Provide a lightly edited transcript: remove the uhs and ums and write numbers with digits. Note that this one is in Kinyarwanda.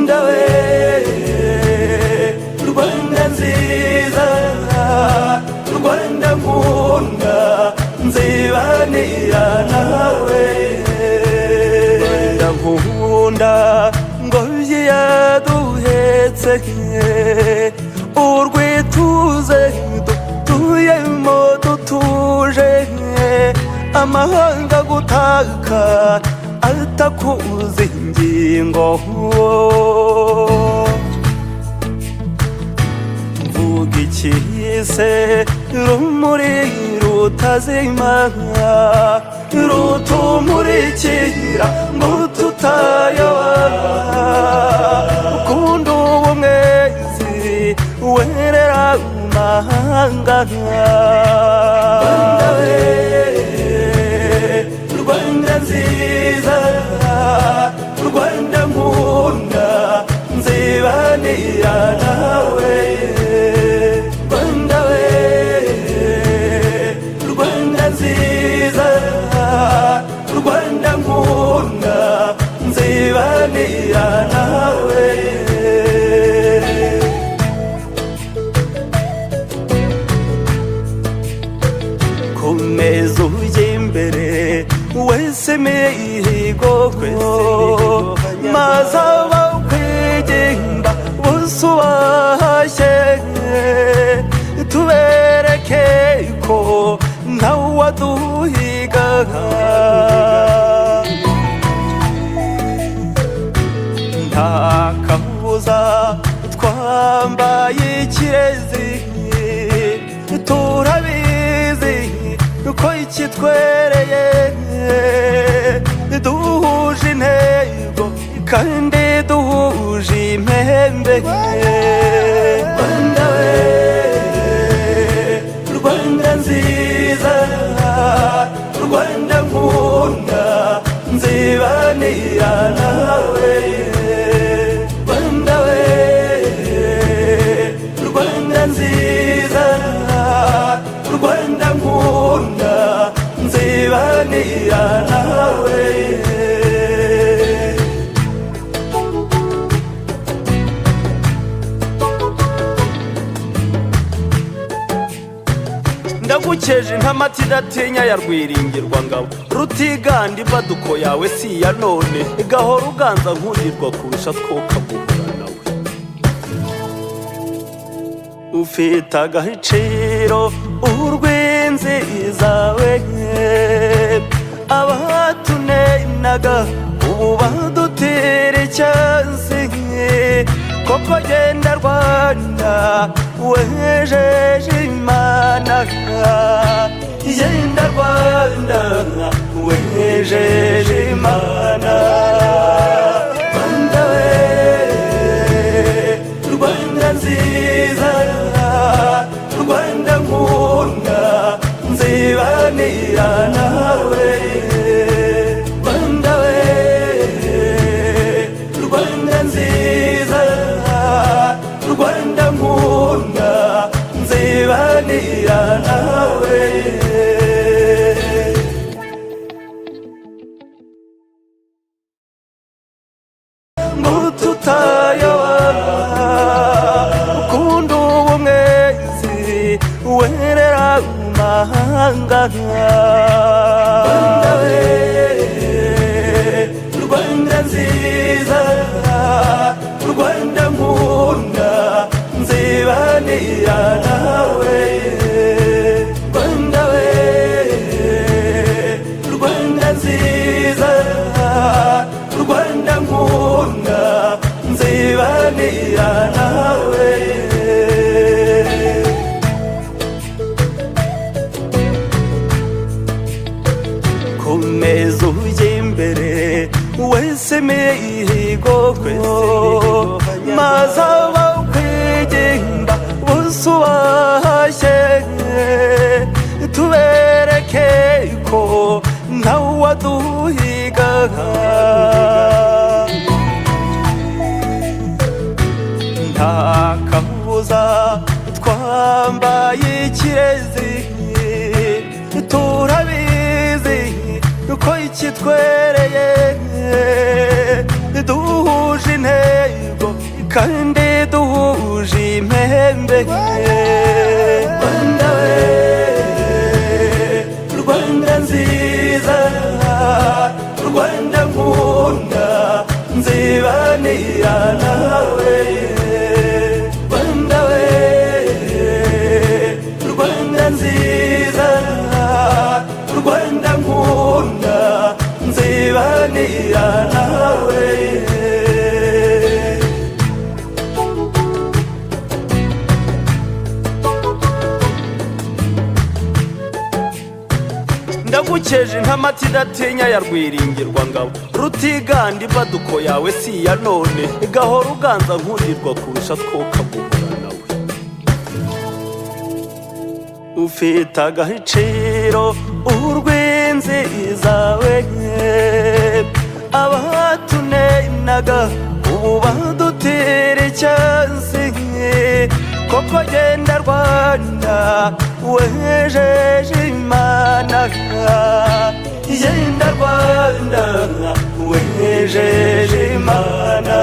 Rwanda we Rwanda nziza Rwanda nkunda nzibanira nawe Rwanda nkunda ngobyi yaduhetse urwituze dutuyemo dutuje amahanga gutaka atakuzi ingingo mvuga ikise rumuri rutazima rutumurikira ngo tutayoba ukunda ubumwezi werera amahanga Rwanda we Rwanda nziza Rwanda nkunda nzibanira nawe Rwanda we Rwanda nziza Rwanda nkunda nzibanira nawe komeza ujye imbere wese mihigo maze abakwigenga bose ubahashye tubereke ko ntawe waduhiga nta kabuza twambaye ikirezi turabizi ko ikitwereye duhuje intego kandi duhuje impembe Rwanda we Rwanda nziza Rwanda nkunda nzibanira nawe Rwanda we Rwanda nziza Rwanda nkunda nzibanira nawe ndagukeje ntamati idatinya ya rwiringirwangabo rutiganda imbaduko yawe si iya none gahora uganza nkundirwa kurusha twokaguhura nawe ufite agaciro urw'inziza we abatunenaga ubu badutera icyansi koko genda Rwanda wejeje Imana genda Rwanda wejeje Imana Rwanda we Rwanda nziza Rwanda nkunda nzibanira nawe Rwanda we Rwanda nziza Rwanda nkunda nzibanira nawe ngo tutayoba ukunda ubumwezi werera amahanga Rwanda we Rwanda nziza Rwanda nkunda nzibanira nawe Rwanda we Rwanda nziza Rwanda nkunda nzibanira nawe komeza ujye imbere wese mihigo maze abakwigenga bose ubahashye tubereke ko ntawe waduhiga nta kabuza twambaye ikirezi turabizi ko ikitwereye duhuje intego kandi duhuje impembe. Rwanda we, Rwanda nziza, Rwanda nkunda nzibanira nawe. Rwanda we, Rwanda nziza, Rwanda nkunda nzibanira nawe. ndagukeje ntamati idatinya ya rwiringirwangabo, rutiganda imbaduko yawe si iya none, gahora uganza nkundirwa kurusha twoka guhura nawe. ufite agaciro urw'inziza we, abatunenaga ubu badutera icyansi. koko genda Rwanda wejeje Imana, genda Rwanda wejeje Imana.